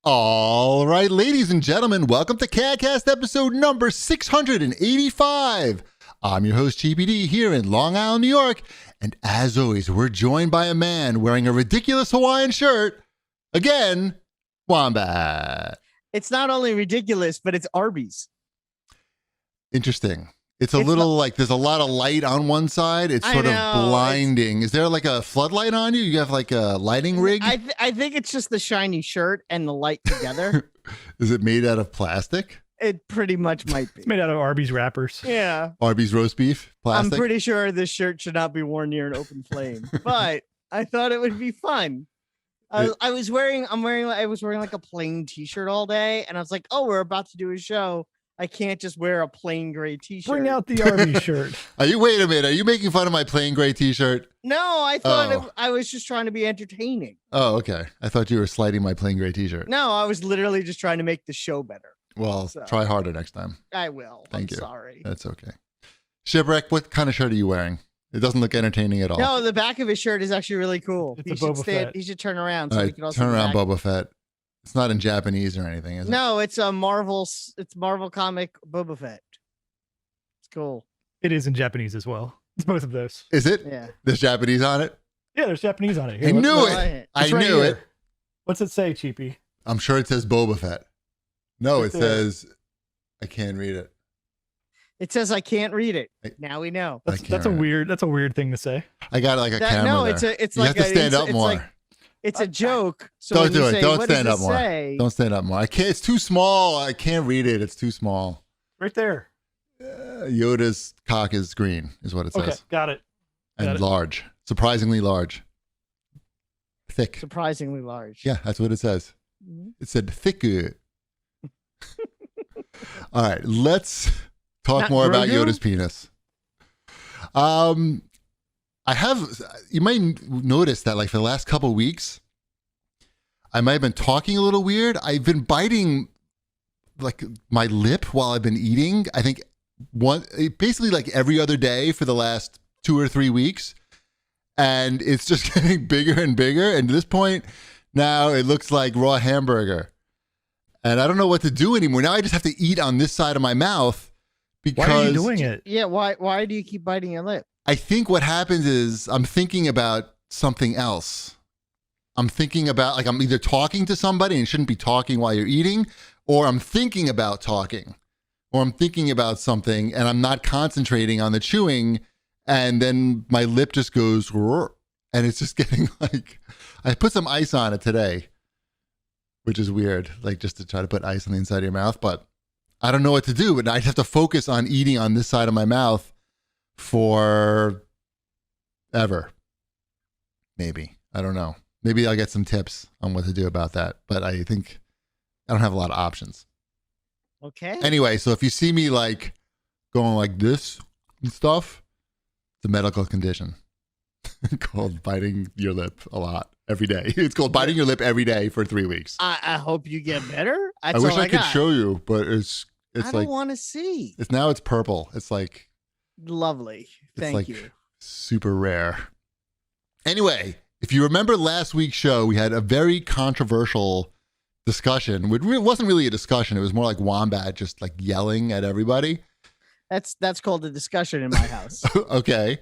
All right, ladies and gentlemen, welcome to CAGcast episode number 685. I'm your host, GPD, here in Long Island, New York. And as always, we're joined by a man wearing a ridiculous Hawaiian shirt. Again, Wombat. It's not only ridiculous, but it's Arby's. Interesting. It's little like there's a lot of light on one side. It's sort of blinding. Is there like a floodlight on you? You have like a lighting rig? I think it's just the shiny shirt and the light together. Is it made out of plastic? It pretty much might be. It's made out of Arby's wrappers. Yeah. Arby's roast beef? Plastic? I'm pretty sure this shirt should not be worn near an open flame, but I thought it would be fun. I was wearing like a plain t-shirt all day, and I was like, oh, we're about to do a show. I can't just wear a plain gray t-shirt. Bring out the Arby's shirt. Wait a minute. Are you making fun of my plain gray t-shirt? No, I thought I was just trying to be entertaining. Oh, okay. I thought you were slighting my plain gray t-shirt. No, I was literally just trying to make the show better. Well, try harder next time. I will. Thank you. Sorry. That's okay. Shipwreck, what kind of shirt are you wearing? It doesn't look entertaining at all. No, the back of his shirt is actually really cool. It's a Boba Fett. He should turn around. So we right, can also turn around, Boba Fett. It's not in Japanese or anything, is it? No, it's a Marvel. It's Marvel comic Boba Fett. It's cool. It is in Japanese as well. It's both of those. Is it? Yeah. There's Japanese on it? Yeah, there's Japanese on it. Here, I knew it. I knew it. What's it say, Cheapy? I'm sure it says Boba Fett. No, it says I can't read it. It says I can't read it. Now we know. That's a weird thing to say. I got like a camera. No, there. it's you like have to stand up more. It's a joke. So don't do it. Don't what stand does up it more. say? Don't stand up more. I can't. It's too small. I can't read it. It's too small. Right there. Yoda's cock is green, is what it says. Okay, got it. And large, surprisingly large, thick. Surprisingly large. Yeah, that's what it says. It said thick. All right, let's talk more about Yoda's penis. You might notice that like for the last couple of weeks, I might have been talking a little weird. I've been biting like my lip while I've been eating. I think basically like every other day for the last 2 or 3 weeks. And it's just getting bigger and bigger. And at this point now it looks like raw hamburger. And I don't know what to do anymore. Now I just have to eat on this side of my mouth because... Why are you doing it? Yeah, why do you keep biting your lip? I think what happens is I'm thinking about something else. I'm thinking about, like, I'm either talking to somebody and you shouldn't be talking while you're eating, or I'm thinking about talking, or I'm thinking about something and I'm not concentrating on the chewing, and then my lip just goes, and it's just getting like, I put some ice on it today, which is weird, like just to try to put ice on the inside of your mouth, but I don't know what to do, but I have to focus on eating on this side of my mouth for ever. Maybe. I don't know. Maybe I'll get some tips on what to do about that, but I think I don't have a lot of options. Okay. Anyway, so if you see me like going like this and stuff, it's a medical condition called biting your lip a lot every day. It's called biting your lip every day for 3 weeks. I hope you get better. I wish I could show you, but it's I don't want to see. It's purple. It's like lovely. Thank you. Super rare. Anyway, if you remember last week's show, we had a very controversial discussion. It wasn't really a discussion. It was more like Wombat just like yelling at everybody. That's called a discussion in my house. Okay.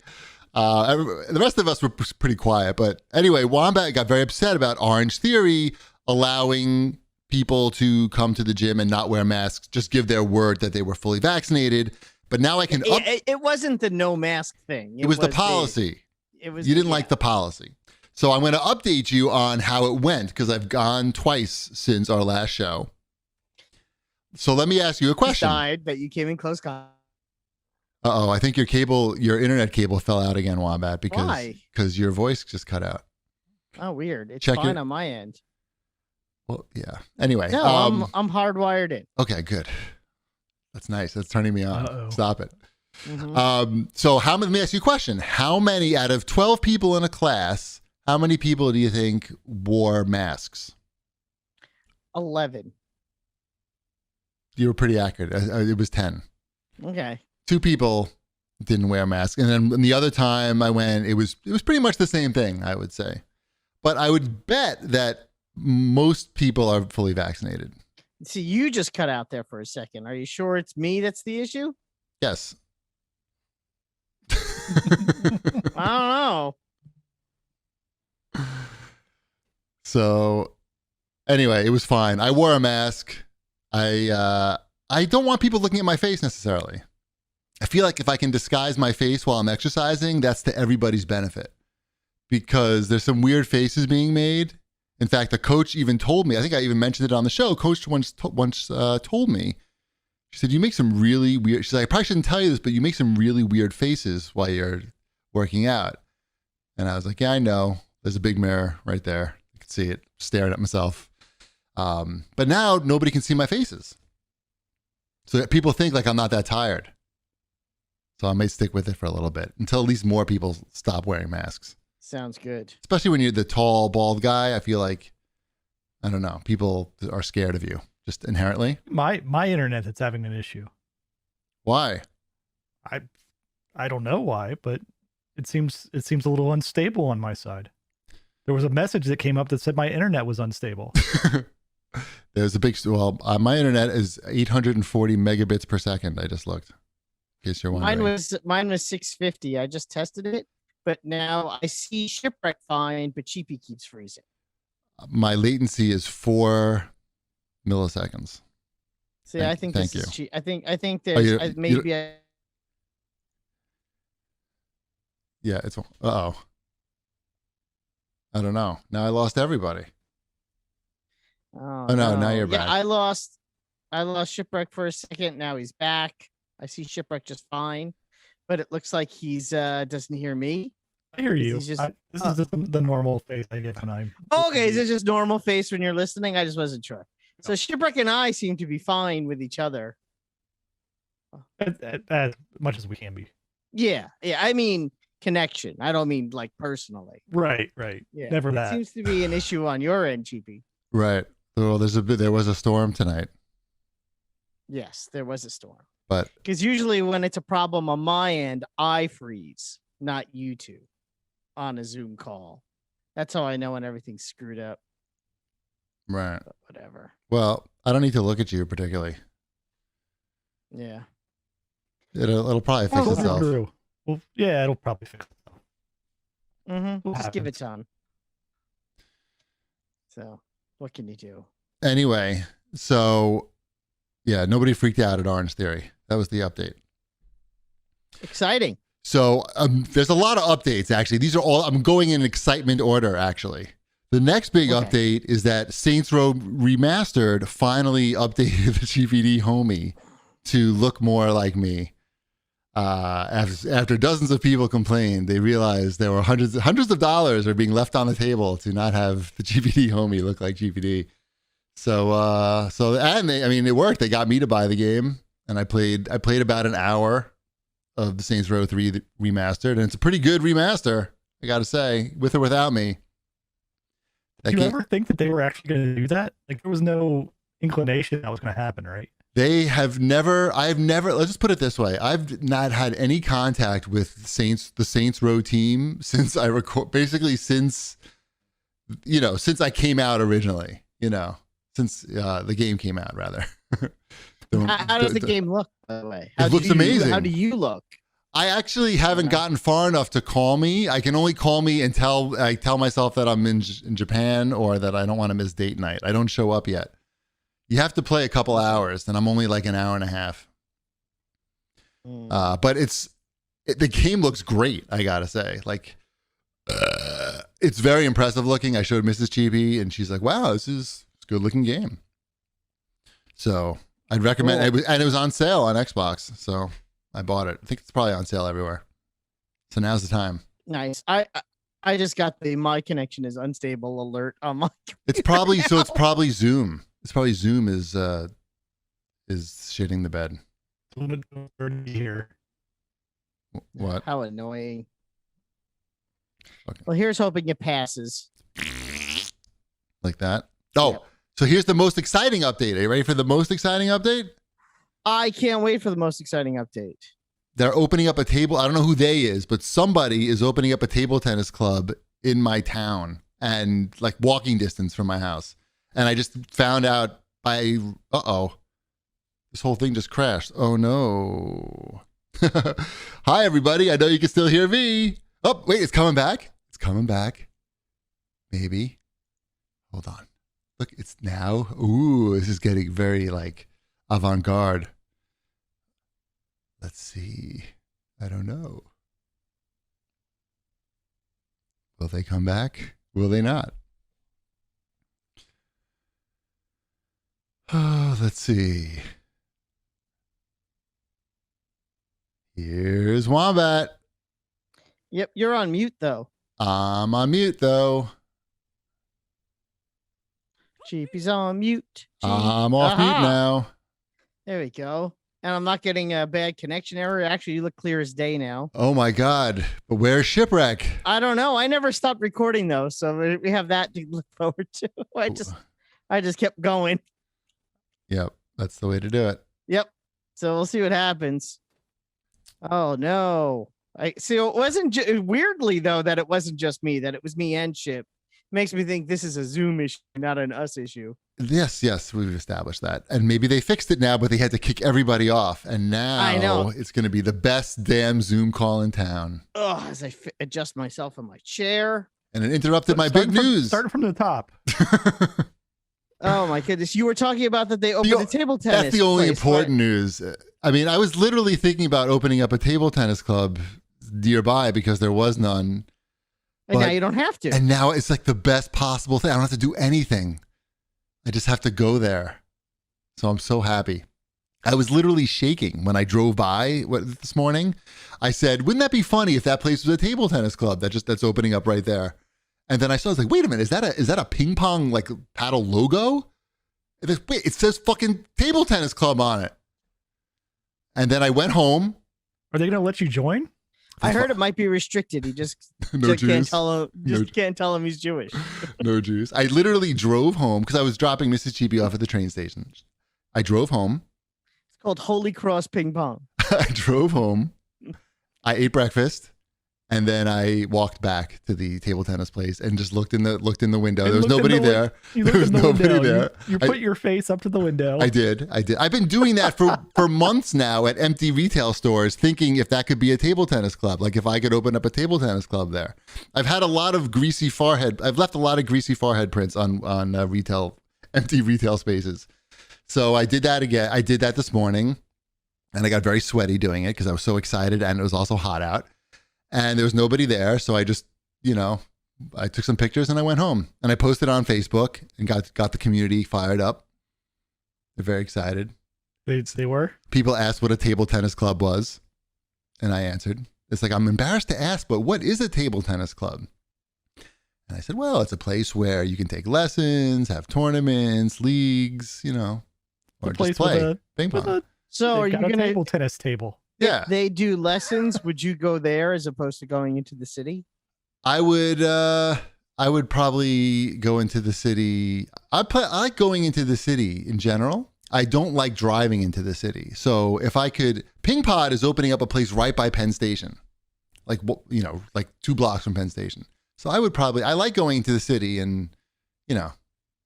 The rest of us were pretty quiet. But anyway, Wombat got very upset about Orange Theory allowing people to come to the gym and not wear masks, just give their word that they were fully vaccinated. But now I can... It wasn't the no mask thing. It was the policy. You didn't like the policy. So I'm going to update you on how it went because I've gone twice since our last show. So let me ask you a question. Died, but you came in close contact. Uh-oh, I think your internet cable fell out again, Wombat, because your voice just cut out. Oh, weird. It's fine on my end. Well, yeah. Anyway. No, I'm hardwired in. Okay, good. That's nice. That's turning me on. Uh-oh. Stop it. Mm-hmm. So let me ask you a question. How many out of 12 people in a class, how many people do you think wore masks? 11. You were pretty accurate. It was 10. Okay. 2 people didn't wear masks. And then the other time I went, it was pretty much the same thing, I would say. But I would bet that most people are fully vaccinated. See, you just cut out there for a second. Are you sure it's me that's the issue? Yes. I don't know. So anyway, it was fine. I wore a mask. I don't want people looking at my face necessarily. I feel like if I can disguise my face while I'm exercising, that's to everybody's benefit, because there's some weird faces being made. In fact, the coach even told me, I think I even mentioned it on the show. Coach once told me, she said, you make some really weird, she's like, I probably shouldn't tell you this, but you make some really weird faces while you're working out. And I was like, yeah, I know. There's a big mirror right there. You can see it, staring at myself. But now nobody can see my faces. So that people think like I'm not that tired. So I may stick with it for a little bit until at least more people stop wearing masks. Sounds good. Especially when you're the tall, bald guy. I feel like, I don't know, people are scared of you just inherently. My internet is having an issue. Why? I don't know why, but it seems a little unstable on my side. There was a message that came up that said my internet was unstable. There's a big, my internet is 840 megabits per second. I just looked, in case you're wondering. Mine was 650. I just tested it, but now I see Shipwreck fine, but Cheapy keeps freezing. My latency is 4 milliseconds. See, I think thank this is you. I think there's maybe yeah, it's I don't know. Now I lost everybody. Oh no, now you're back. Yeah, I lost Shipwreck for a second. Now he's back. I see Shipwreck just fine, but it looks like he's doesn't hear me. I hear you. This is the normal face I get when I'm. Okay, is it just normal face when you're listening? I just wasn't sure. So Shipwreck and I seem to be fine with each other. As much as we can be. Yeah. I mean connection. I don't mean like personally. Right. Yeah. Never that. Seems to be an issue on your end, Cheapy. Right. Well, there was a storm tonight. Yes, there was a storm. But because usually when it's a problem on my end, I freeze, not you two, on a Zoom call. That's how I know when everything's screwed up. Right. But whatever. Well, I don't need to look at you particularly. Yeah. It'll probably fix itself. Well, yeah, it'll probably fix itself. Mm-hmm. Just give it time. So, what can you do? Anyway, so yeah, nobody freaked out at Orange Theory. That was the update. Exciting. So there's a lot of updates, actually. These are all, I'm going in excitement order, actually. The next big update is that Saints Row Remastered finally updated the GPD homie to look more like me. After dozens of people complained, they realized there were hundreds of dollars are being left on the table to not have the GPD homie look like GPD. It worked. They got me to buy the game, and I played about an hour of the Saints Row 3 Remastered, and it's a pretty good remaster, I gotta say, with or without me. Did you ever think that they were actually going to do that? Like, there was no inclination that was going to happen, right? I've never, let's just put it this way. I've not had any contact with the Saints Row team since since I came out originally, since the game came out, rather. How does the game look, by the way? It looks amazing. How do you look? I actually haven't gotten far enough to call me. I can only call me and tell myself that I'm in Japan or that I don't want to miss date night. I don't show up yet. You have to play a couple hours, and I'm only like an hour and a half. But the game looks great, I gotta say. Like, it's very impressive looking. I showed Mrs. Chibi, and she's like, "Wow, this is a good looking game." So I'd recommend it, and it was on sale on Xbox, so I bought it. I think it's probably on sale everywhere. So now's the time. Nice. I just got the my connection is unstable alert on my computer. It's probably Zoom. It's probably Zoom is shitting the bed. Here. What? How annoying. Okay. Well, here's hoping it passes. Like that? Oh, yep. So here's the most exciting update. Are you ready for the most exciting update? I can't wait for the most exciting update. They're opening up a table. I don't know who they is, but somebody is opening up a table tennis club in my town. and like walking distance from my house. And I just found out this whole thing just crashed. Oh no. Hi, everybody. I know you can still hear me. Oh, wait, it's coming back. It's coming back. Maybe. Hold on. Look, it's now. Ooh, this is getting very like avant-garde. Let's see. I don't know. Will they come back? Will they not? Oh, let's see. Here's Wombat. Yep, you're on mute though. I'm on mute though. Cheapy's on mute. I'm off mute now. There we go. And I'm not getting a bad connection error. Actually, you look clear as day now. Oh my God. But where's Shipwreck? I don't know. I never stopped recording though. So we have that to look forward to. I just kept going. Yep. That's the way to do it. Yep. So we'll see what happens. Oh no. I see. It wasn't weirdly though that it wasn't just me, that it was me and Ship. Makes me think this is a Zoom issue, not an us issue. Yes, we've established that. And maybe they fixed it now, but they had to kick everybody off. And now I know. It's going to be the best damn Zoom call in town. Oh, as I adjust myself in my chair. And it interrupted my big news. Starting from the top. Oh my goodness. You were talking about that they opened a table tennis. That's the only place, important news. I mean, I was literally thinking about opening up a table tennis club nearby because there was none. And now you don't have to. And now it's like the best possible thing. I don't have to do anything. I just have to go there. So I'm so happy. I was literally shaking when I drove by this morning. I said, wouldn't that be funny if that place was a table tennis club that's opening up right there? And then I was like, wait a minute, is that a ping pong like paddle logo? Wait, it says fucking table tennis club on it. And then I went home. Are they going to let you join? I heard it might be restricted. He just can't tell him he's Jewish. No Jews. I literally drove home because I was dropping Mrs. Chibi off at the train station. I drove home. It's called Holy Cross Ping Pong. I drove home. I ate breakfast. And then I walked back to the table tennis place and just looked in the window. There was nobody there. There was nobody there. You put your face up to the window. I did. I've been doing that for months now at empty retail stores, thinking if that could be a table tennis club, like if I could open up a table tennis club there. I've had a lot of greasy forehead. I've left a lot of greasy forehead prints on empty retail spaces. So I did that again. I did that this morning, and I got very sweaty doing it because I was so excited, and it was also hot out. And there was nobody there, so I just, I took some pictures and I went home. And I posted on Facebook and got the community fired up. They're very excited. They were? People asked what a table tennis club was, and I answered. It's like, I'm embarrassed to ask, but what is a table tennis club? And I said, well, it's a place where you can take lessons, have tournaments, leagues, or just play ping pong. So are you going to table tennis table? Yeah. If they do lessons, would you go there as opposed to going into the city? I would probably go into the city. I like going into the city in general. I don't like driving into the city. So if I could, Ping Pod is opening up a place right by Penn Station, like 2 blocks from Penn Station. So I like going into the city and,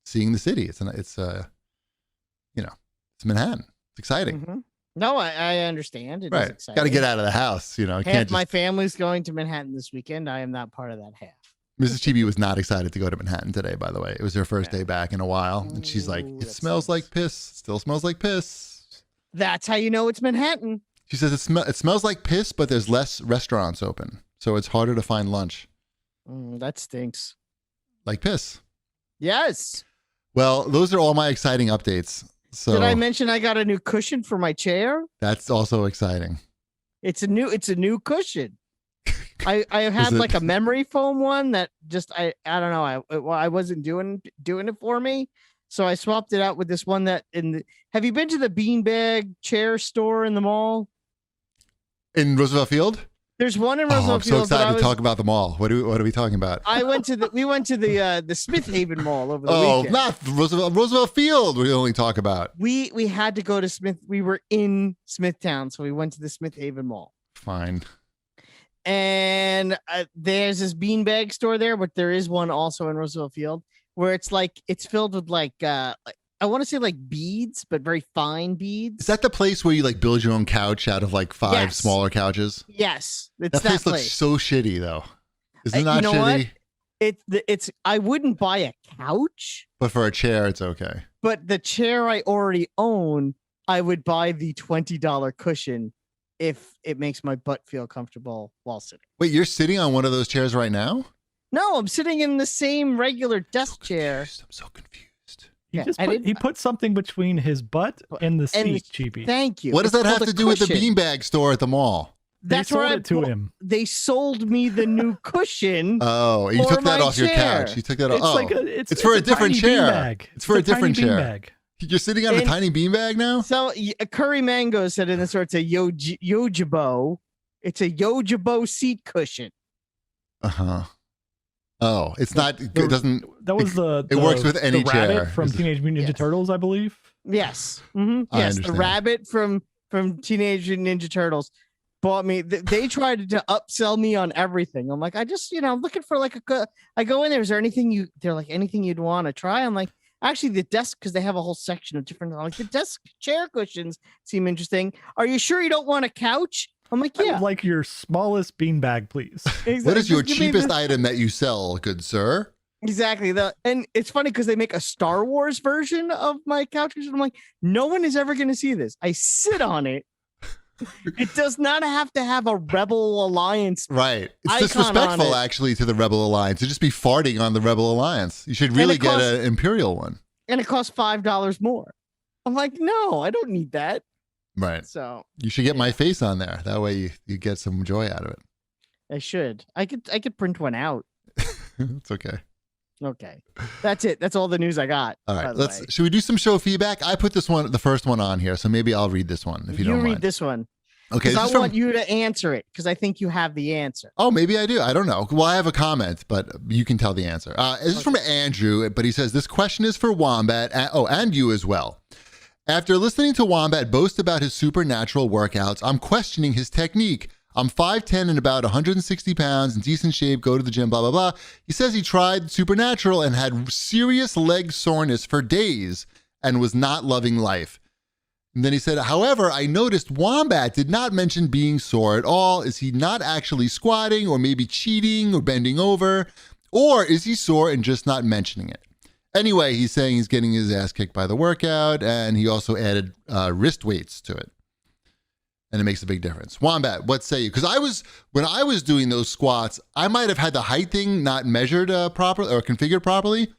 seeing the city. It's Manhattan. It's exciting. Mm-hmm. No, I understand. It is exciting. Got to get out of the house. Half my family's going to Manhattan this weekend. I am not part of that half. Mrs. Chibi was not excited to go to Manhattan today, by the way. It was her first day back in a while. And she's like, it smells like piss. Still smells like piss. That's how you know it's Manhattan. She says it smells like piss, but there's less restaurants open. So it's harder to find lunch. That stinks. Like piss. Yes. Well, those are all my exciting updates. So did I mention I got a new cushion for my chair? That's also exciting. It's a new cushion. I had like a memory foam one that just I don't know. I wasn't doing it for me. So I swapped it out with this one that have you been to the beanbag chair store in the mall? In Roosevelt Field? There's one in Roosevelt Field. I'm so excited to talk about the mall. What are we talking about? We went to the Smith Haven Mall over the weekend. Not Roosevelt Field. We only talk about. We had to go to Smith. We were in Smithtown, so we went to the Smith Haven Mall. Fine. And there's this beanbag store there, but there is one also in Roosevelt Field where it's filled with like I want to say like beads, but very fine beads. Is that the place where you like build your own couch out of like 5 Yes. smaller couches? Yes, it's That place looks place. so shitty though. Isn't that You know shitty? what? It's I wouldn't buy a couch, But for a chair, it's okay. but the chair I already own, I would buy the $20 cushion if it makes my butt feel comfortable while sitting. Wait, you're sitting on one of those chairs right now? No, I'm sitting in the same regular desk chair. I'm so confused. He Yeah, just I put, didn't- he put something between his butt and the And seat, Cheapy. Thank you. What does It's that have called to a do with the cushion. beanbag store at the mall? They That's sold where it to him. They sold me the new cushion. Oh, you For took that my off your chair. couch. You took that off. It's Oh, like it's for a different tiny chair. beanbag. It's for a different tiny chair. beanbag. you're sitting on a And- tiny beanbag now? So Curry Mango said in the store, it's a Yojibo. It's a Yojibo seat cushion. Uh-huh. Oh, it's not, it doesn't, That was the it works with any the chair. rabbit from Teenage Mutant Ninja Yes. Turtles, I believe. Yes. I Yes. The understand. rabbit from Teenage Ninja Turtles bought me. They tried to upsell me on everything. I'm like, I just, I'm looking for like I go in there. Is there anything they're like anything you'd want to try? I'm like, actually the desk, because they have a whole section of different, like the desk chair cushions seem interesting. Are you sure you don't want a couch? I'm like, I yeah. would like your smallest beanbag, please. What is your Just give me cheapest this- item that you sell, good sir? Exactly. And it's funny because they make a Star Wars version of my couch cushion. I'm like, no one is ever going to see this. I sit on it. It does not have to have a Rebel Alliance. Right. It's Icon disrespectful, on it. actually, to the Rebel Alliance to just be farting on the Rebel Alliance. You should And really it get costs- an Imperial one. And it costs $5 more. I'm like, no, I don't need that. Right. So You should get my face on there. That way you get some joy out of it. I should. I could print one out. It's okay. Okay. That's it. That's all the news I got. All by right. the way. Should we do some show feedback? I put the first one on here, so maybe I'll read this one if you don't read mind. this one. Okay. Because This I is from, want you to answer it because I think you have the answer. oh, maybe I do. I don't know. Well, I have a comment, but you can tell the answer. This is from Andrew, but he says this question is for Wombat. And you as well. After listening to Wombat boast about his supernatural workouts, I'm questioning his technique. I'm 5'10 and about 160 pounds, in decent shape, go to the gym, blah, blah, blah. He says he tried Supernatural and had serious leg soreness for days and was not loving life. And then he said, however, I noticed Wombat did not mention being sore at all. Is he not actually squatting or maybe cheating or bending over? Or is he sore and just not mentioning it? Anyway, he's saying he's getting his ass kicked by the workout, and he also added wrist weights to it. And it makes a big difference. Wombat, what say you? Because when I was doing those squats, I might have had the height thing not measured properly or configured properly,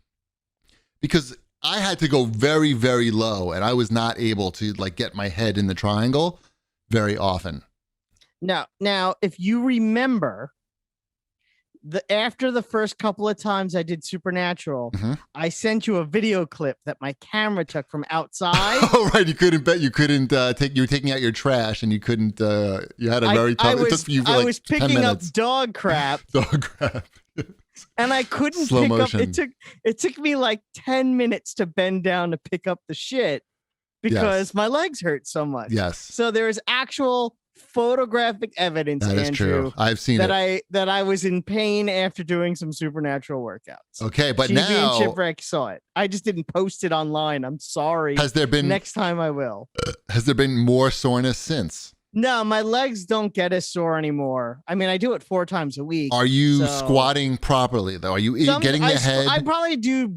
because I had to go very, very low, and I was not able to like get my head in the triangle very often. Now, if you remember, after the first couple of times I did Supernatural, Mhm. I sent you a video clip that my camera took from outside. Oh, right. You couldn't you were taking out your trash, and you couldn't, you had a very tough, it took you for I like was 10 picking up minutes. dog crap, Dog crap. and I couldn't Slow pick motion. up. It took me like 10 minutes to bend down to pick up the shit because my legs hurt so much. Yes, So there is actual photographic evidence, that is Andrew, true. I've seen it. that I was in pain after doing some Supernatural workouts. Okay, but GB and now, Chipwreck saw it. I just didn't post it online. I'm sorry. has there been Next time I will. more soreness since? No, my legs don't get as sore anymore. I mean, I do it 4 times a week. Are you So- squatting properly though? Are you getting the head? I probably do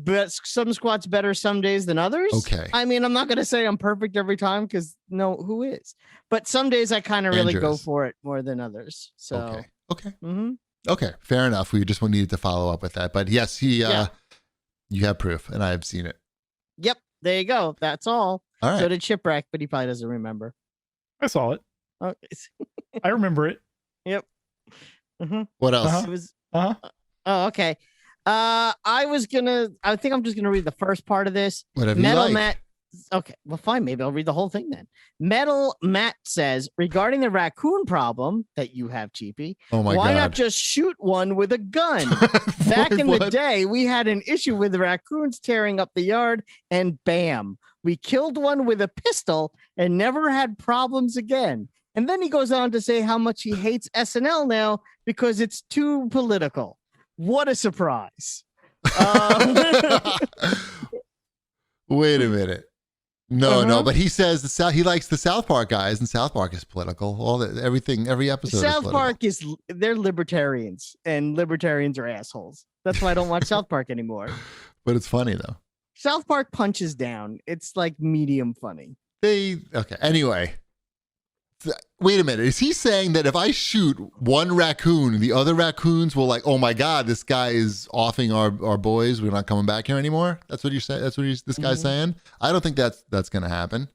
some squats better some days than others. Okay. I mean, I'm not going to say I'm perfect every time because no, who is? But some days I kind of really go Andrews. for it more than others. So, Okay. mhm. Okay. Fair enough. We just needed to follow up with that. But yes, Yeah. you have proof, and I've seen it. Yep, there you go. That's all. All right. So did Chipwreck, but he probably doesn't remember. I saw it. Okay. I remember it. What else? Uh-huh. It was. Uh-huh. Oh, okay. I think I'm just gonna read the first part of this. Whatever Metal you like. Matt. Okay, well, fine. Maybe I'll read the whole thing then. Metal Matt says regarding the raccoon problem that you have, Cheapy. Oh my why god. not just shoot one with a gun? Back in the day, we had an issue with the raccoons tearing up the yard, and bam, we killed one with a pistol and never had problems again. And then he goes on to say how much he hates SNL now because it's too political. What a surprise. Wait a minute. No, but he says he likes the South Park guys, and South Park is political. Every episode. South Park they're libertarians, and libertarians are assholes. That's why I don't watch South Park anymore. But it's funny though. South Park punches down. It's like medium funny. Okay. Anyway, wait a minute. Is he saying that if I shoot one raccoon, the other raccoons will like, oh my God, this guy is offing our boys. We're not coming back here anymore. That's what you're saying. That's what this guy's saying. I don't think that's going to happen.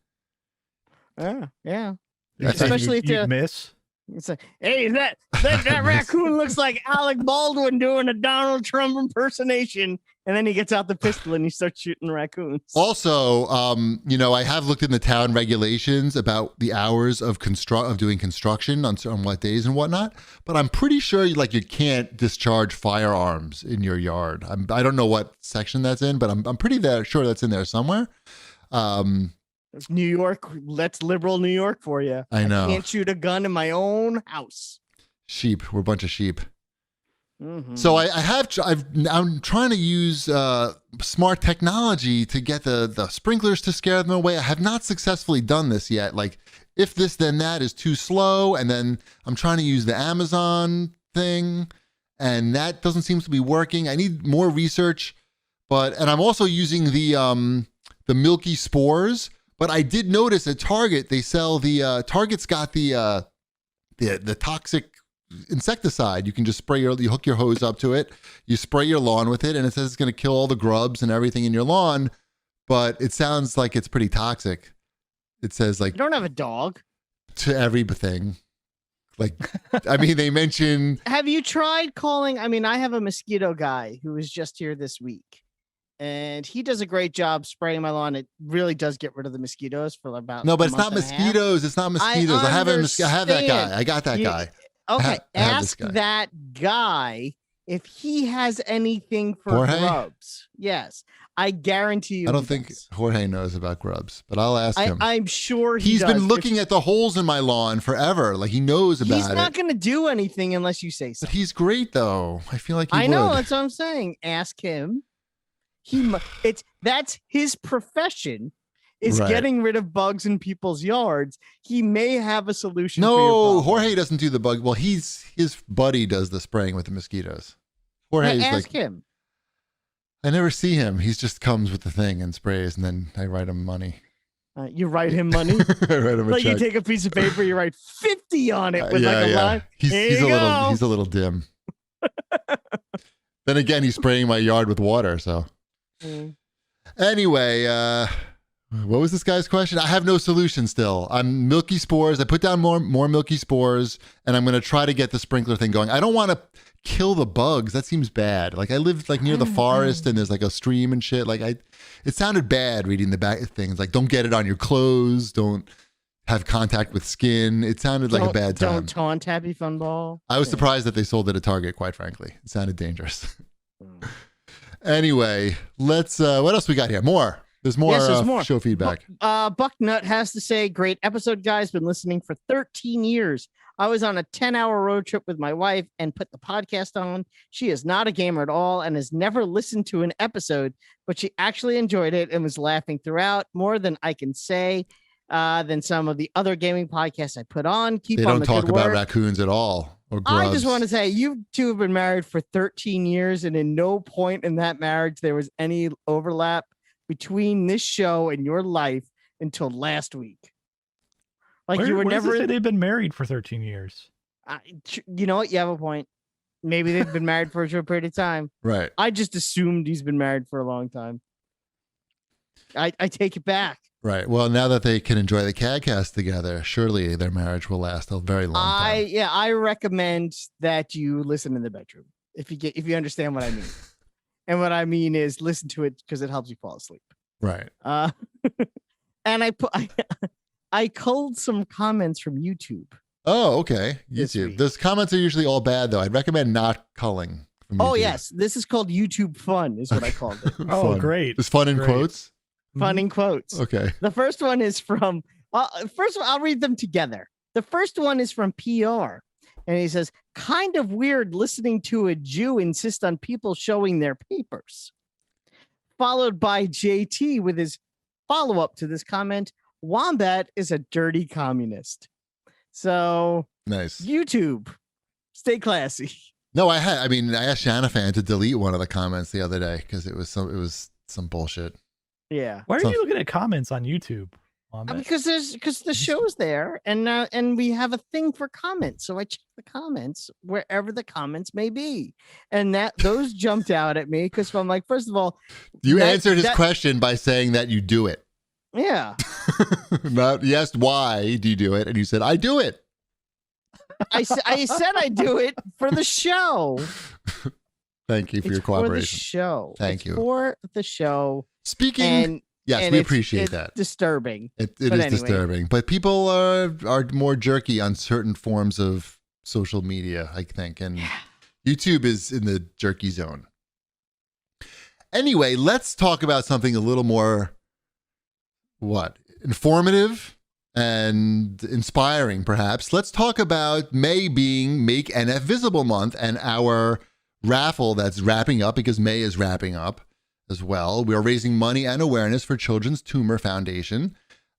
Yeah. Especially if you miss. It's like, hey, that raccoon looks like Alec Baldwin doing a Donald Trump impersonation, and then he gets out the pistol and he starts shooting raccoons. Also, I have looked in the town regulations about the hours of doing construction on what days and whatnot, but I'm pretty sure you can't discharge firearms in your yard. I don't know what section that's in, but I'm pretty sure that's in there somewhere. New York, that's liberal New York for you. I know. I can't shoot a gun in my own house. Sheep. We're a bunch of sheep. Mm-hmm. So I'm trying to use smart technology to get the sprinklers to scare them away. I have not successfully done this yet. Like if this then that is too slow, and then I'm trying to use the Amazon thing, and that doesn't seem to be working. I need more research, and I'm also using the milky spores. But I did notice at Target they sell Target's got the toxic insecticide. You can just you hook your hose up to it, you spray your lawn with it, and it says it's going to kill all the grubs and everything in your lawn. But it sounds like it's pretty toxic. It says like you don't have a dog. To everything. Like, I mean, they mention. Have you tried calling? I mean, I have a mosquito guy who was just here this week. And he does a great job spraying my lawn. It really does get rid of the mosquitoes for about no, but it's not mosquitoes. It's not mosquitoes. I have that guy. I got that guy. Okay, ask that guy if he has anything for Jorge? grubs. Yes, I guarantee you. I don't think Jorge knows about grubs, but I'll ask him. I'm sure he's been looking at the holes in my lawn forever. Like he knows about it. He's not going to do anything unless you say so. But he's great, though. I feel like I know. That's what I'm saying. Ask him. That's his profession is getting rid of bugs in people's yards. He may have a solution. No, Jorge doesn't do the bug. Well, his buddy does the spraying with the mosquitoes. Jorge's ask him. I never see him. He just comes with the thing and sprays, and then I write him money. You write him money? I write him a check. You take a piece of paper, you write 50 on it with a line. He's a little dim. Then again, he's spraying my yard with water, so. Anyway, what was this guy's question? I have no solution still. I'm milky spores. I put down more milky spores, and I'm going to try to get the sprinkler thing going. I don't want to kill the bugs. That seems bad. Like I live near the forest, and there's like a stream and shit. It sounded bad reading the back things. Like don't get it on your clothes. Don't have contact with skin. It sounded like a bad time. Don't taunt Happy Fun Ball. I was surprised that they sold it at Target. Quite frankly, it sounded dangerous. Anyway, let's. What else we got here? More. There's more, yes, there's more show feedback. Bucknut has to say, great episode, guys. Been listening for 13 years. I was on a 10-hour road trip with my wife and put the podcast on. She is not a gamer at all and has never listened to an episode, but she actually enjoyed it and was laughing throughout more than I can say than some of the other gaming podcasts I put on. They don't talk about raccoons at all. I just want to say you two have been married for 13 years, and in no point in that marriage there was any overlap between this show and your life until last week. You were never. They've been married for 13 years. You know what? You have a point. Maybe they've been married for a short period of time. Right. I just assumed he's been married for a long time. I take it back. Right. Well, now that they can enjoy the CAGcast together, surely their marriage will last a very long time. I recommend that you listen in the bedroom if you understand what I mean. And what I mean is listen to it because it helps you fall asleep. Right. And I culled some comments from YouTube. Oh, okay. YouTube. Those comments are usually all bad, though. I'd recommend not culling from YouTube. Oh, yes. This is called YouTube fun, is what I called it. Oh, great. It's fun in quotes? Fun in quotes. Okay. The first one is from, first of all, I'll read them together. The first one is from PR. And he says, kind of weird listening to a Jew insist on people showing their papers. Followed by JT with his follow-up to this comment, Wombat is a dirty communist. So Nice. YouTube, stay classy. No, I asked Shanafan to delete one of the comments the other day because it was some bullshit. Yeah. Why are you looking at comments on YouTube? Because the show's there and we have a thing for comments. So I check the comments wherever the comments may be. And those jumped out at me because I'm like, first of all, you answered his question by saying that you do it. Yeah. He asked why do you do it? And you said, I do it. I said I do it for the show. Thank you for your cooperation. For the show. Thank you. For the show. Speaking yes, we appreciate that. Disturbing. It is disturbing, but people are more jerky on certain forms of social media, I think, and YouTube is in the jerky zone. Anyway, let's talk about something a little more, informative and inspiring, perhaps. Let's talk about May being Make NF Visible Month and our raffle that's wrapping up because May is wrapping up. As well, we are raising money and awareness for Children's Tumor Foundation.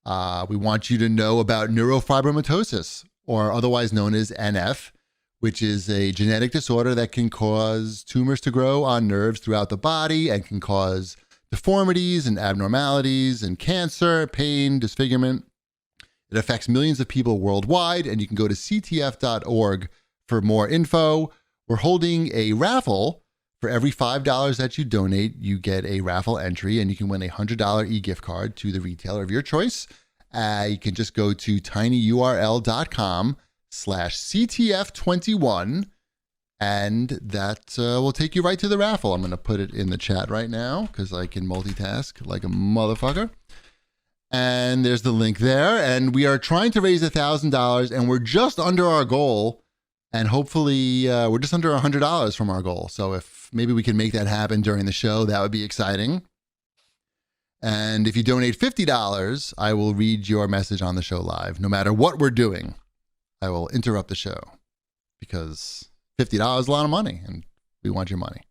We want you to know about neurofibromatosis, or otherwise known as NF, which is a genetic disorder that can cause tumors to grow on nerves throughout the body and can cause deformities and abnormalities and cancer, pain, disfigurement. It affects millions of people worldwide, and you can go to ctf.org for more info. We're holding a raffle. For every $5 that you donate, you get a raffle entry and you can win a $100 e-gift card to the retailer of your choice. You can just go to tinyurl.com/CTF21 and that will take you right to the raffle. I'm going to put it in the chat right now because I can multitask like a motherfucker. And there's the link there. And we are trying to raise $1,000 and we're just under our goal. And hopefully we're just under $100 from our goal. So if maybe we can make that happen during the show, that would be exciting. And if you donate $50, I will read your message on the show live. No matter what we're doing, I will interrupt the show because $50 is a lot of money and we want your money.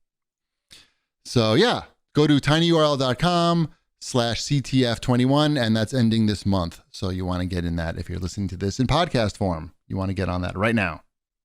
So yeah, go to tinyurl.com/CTF21 and that's ending this month. So you want to get in that if you're listening to this in podcast form. You want to get on that right now.